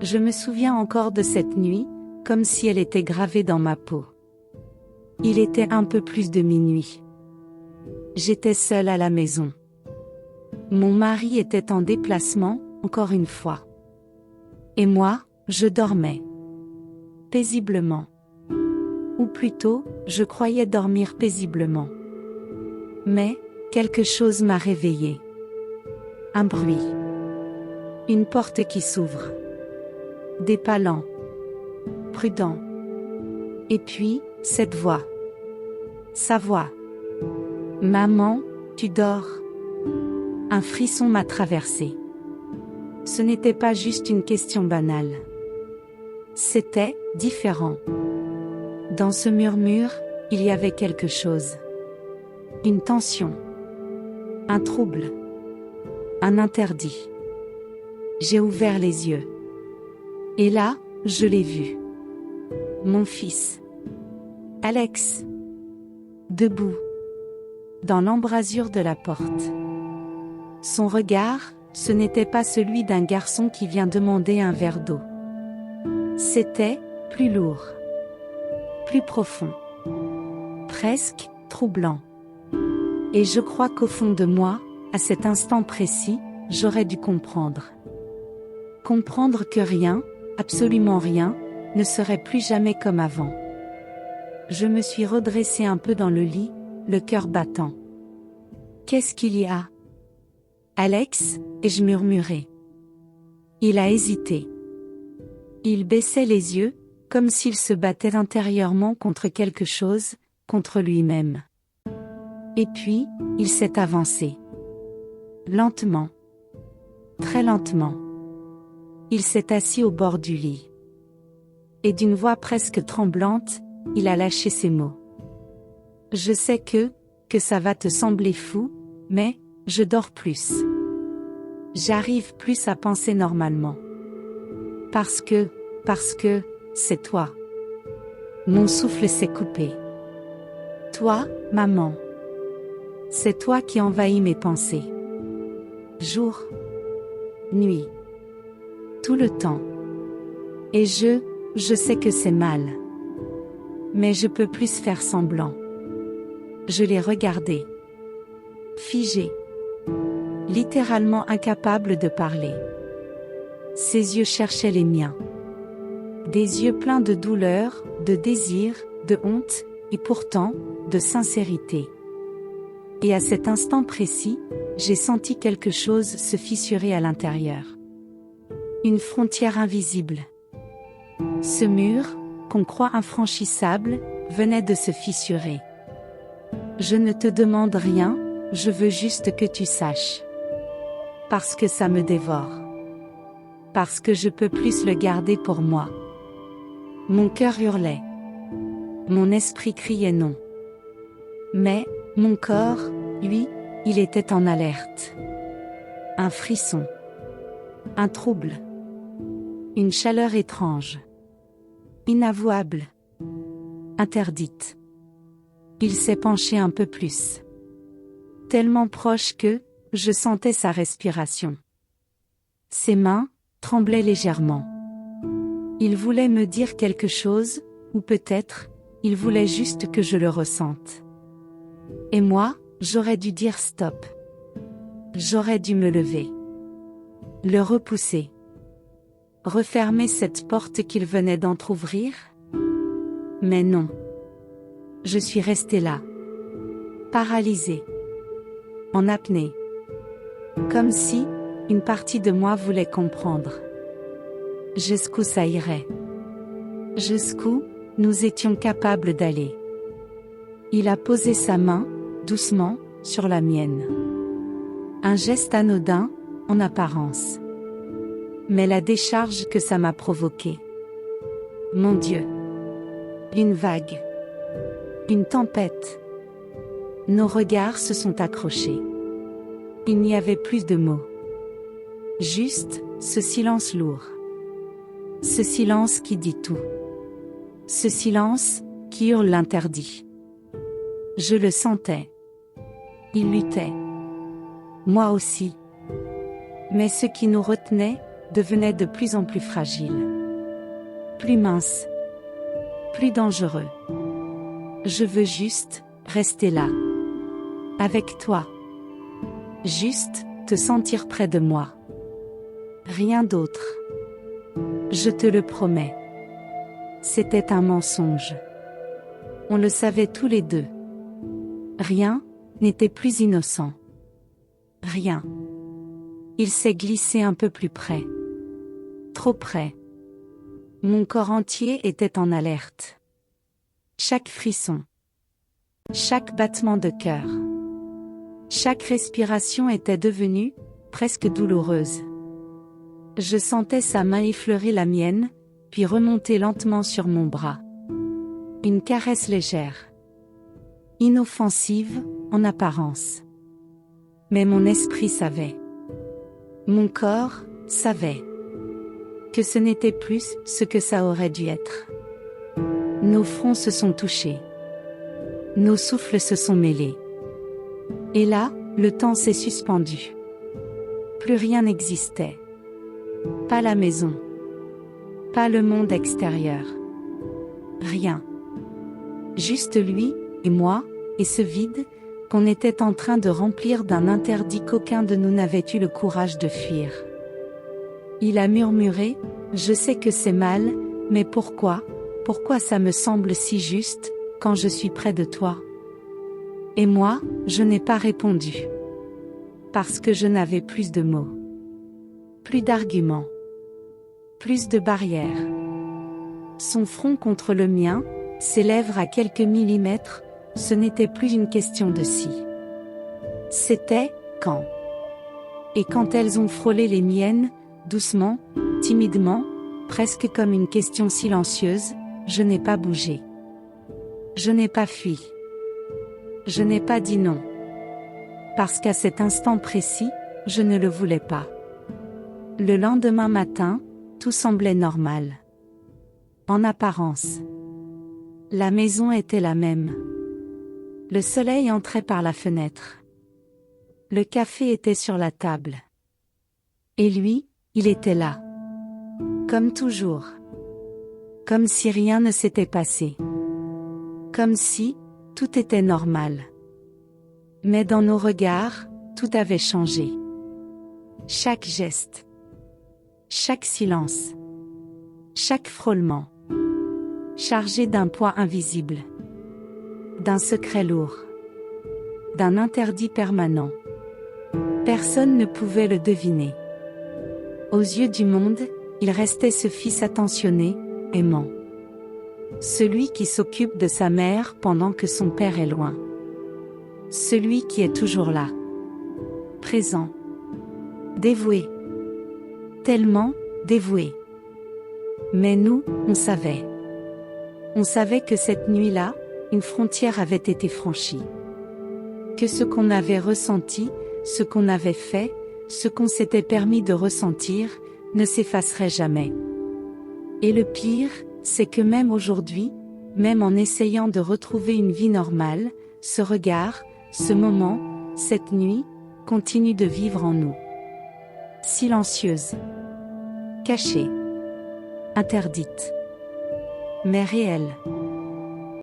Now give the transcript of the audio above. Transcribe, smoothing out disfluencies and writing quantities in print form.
Je me souviens encore de cette nuit, comme si elle était gravée dans ma peau. Il était un peu plus de minuit. J'étais seule à la maison. Mon mari était en déplacement, encore une fois. Et moi, je dormais. Paisiblement. Ou plutôt, je croyais dormir paisiblement. Mais, quelque chose m'a réveillée. Un bruit. Une porte qui s'ouvre. Des pas lents. Prudents. Et puis, cette voix. Sa voix. Maman, tu dors? Un frisson m'a traversé. Ce n'était pas juste une question banale. C'était différent. Dans ce murmure, il y avait quelque chose. Une tension. Un trouble. Un interdit. J'ai ouvert les yeux. Et là, je l'ai vu. Mon fils. Alex. Debout. Dans l'embrasure de la porte. Son regard, ce n'était pas celui d'un garçon qui vient demander un verre d'eau. C'était plus lourd. Plus profond. Presque troublant. Et je crois qu'au fond de moi, à cet instant précis, j'aurais dû comprendre. Comprendre que rien, absolument rien, ne serait plus jamais comme avant. Je me suis redressée un peu dans le lit, le cœur battant. Qu'est-ce qu'il y a? Alex, ai-je murmuré. Il a hésité. Il baissait les yeux, comme s'il se battait intérieurement contre quelque chose, contre lui-même. Et puis, il s'est avancé. Lentement. Très lentement. Il s'est assis au bord du lit. Et d'une voix presque tremblante, il a lâché ces mots. Je sais que ça va te sembler fou, mais, je dors plus. J'arrive plus à penser normalement. Parce que, c'est toi. Mon souffle s'est coupé. Toi, maman. C'est toi qui envahis mes pensées. Jour. Nuit. Tout le temps. Et je sais que c'est mal. Mais je peux plus faire semblant. Je l'ai regardé. Figé. Littéralement incapable de parler. Ses yeux cherchaient les miens. Des yeux pleins de douleur, de désir, de honte, et pourtant, de sincérité. Et à cet instant précis, j'ai senti quelque chose se fissurer à l'intérieur. Une frontière invisible. Ce mur, qu'on croit infranchissable, venait de se fissurer. Je ne te demande rien, je veux juste que tu saches. Parce que ça me dévore. Parce que je peux plus le garder pour moi. Mon cœur hurlait. Mon esprit criait non. Mais, mon corps, lui, il était en alerte. Un frisson. Un trouble. Une chaleur étrange. Inavouable. Interdite. Il s'est penché un peu plus. Tellement proche que, je sentais sa respiration. Ses mains tremblaient légèrement. Il voulait me dire quelque chose, ou peut-être, il voulait juste que je le ressente. Et moi, j'aurais dû dire stop. J'aurais dû me lever. Le repousser. Refermer cette porte qu'il venait d'entrouvrir? Mais non. Je suis restée là. Paralysée. En apnée. Comme si, une partie de moi voulait comprendre. Jusqu'où ça irait? Jusqu'où, nous étions capables d'aller? Il a posé sa main, doucement, sur la mienne. Un geste anodin, en apparence. Mais la décharge que ça m'a provoquée. Mon Dieu. Une vague. Une tempête. Nos regards se sont accrochés. Il n'y avait plus de mots. Juste, ce silence lourd. Ce silence qui dit tout. Ce silence, qui hurle l'interdit. Je le sentais. Il luttait. Moi aussi. Mais ce qui nous retenait, devenait de plus en plus fragile. Plus mince. Plus dangereux. Je veux juste rester là. Avec toi. Juste te sentir près de moi. Rien d'autre. Je te le promets. C'était un mensonge. On le savait tous les deux. Rien n'était plus innocent. Rien. Il s'est glissé un peu plus près. Trop près. Mon corps entier était en alerte. Chaque frisson. Chaque battement de cœur. Chaque respiration était devenue presque douloureuse. Je sentais sa main effleurer la mienne, puis remonter lentement sur mon bras. Une caresse légère. Inoffensive, en apparence. Mais mon esprit savait. Mon corps savait. Que ce n'était plus ce que ça aurait dû être. Nos fronts se sont touchés. Nos souffles se sont mêlés. Et là, le temps s'est suspendu. Plus rien n'existait. Pas la maison. Pas le monde extérieur. Rien. Juste lui, et moi, et ce vide, qu'on était en train de remplir d'un interdit qu'aucun de nous n'avait eu le courage de fuir. Il a murmuré, « Je sais que c'est mal, mais pourquoi ça me semble si juste, quand je suis près de toi ?» Et moi, je n'ai pas répondu. Parce que je n'avais plus de mots. Plus d'arguments. Plus de barrières. Son front contre le mien, ses lèvres à quelques millimètres, ce n'était plus une question de si. C'était quand. Et quand elles ont frôlé les miennes, doucement, timidement, presque comme une question silencieuse, je n'ai pas bougé. Je n'ai pas fui. Je n'ai pas dit non. Parce qu'à cet instant précis, je ne le voulais pas. Le lendemain matin, tout semblait normal. En apparence. La maison était la même. Le soleil entrait par la fenêtre. Le café était sur la table. Et lui, il était là. Comme toujours. Comme si rien ne s'était passé. Comme si tout était normal. Mais dans nos regards, tout avait changé. Chaque geste. Chaque silence. Chaque frôlement. Chargé d'un poids invisible. D'un secret lourd. D'un interdit permanent. Personne ne pouvait le deviner. Aux yeux du monde, il restait ce fils attentionné, aimant. Celui qui s'occupe de sa mère pendant que son père est loin. Celui qui est toujours là. Présent. Dévoué. Tellement dévoué. Mais nous, on savait. On savait que cette nuit-là, une frontière avait été franchie. Que ce qu'on avait ressenti, ce qu'on avait fait, ce qu'on s'était permis de ressentir, ne s'effacerait jamais. Et le pire, c'est que même aujourd'hui, même en essayant de retrouver une vie normale, ce regard, ce moment, cette nuit, continue de vivre en nous. Silencieuse. Cachée. Interdite. Mais réelle.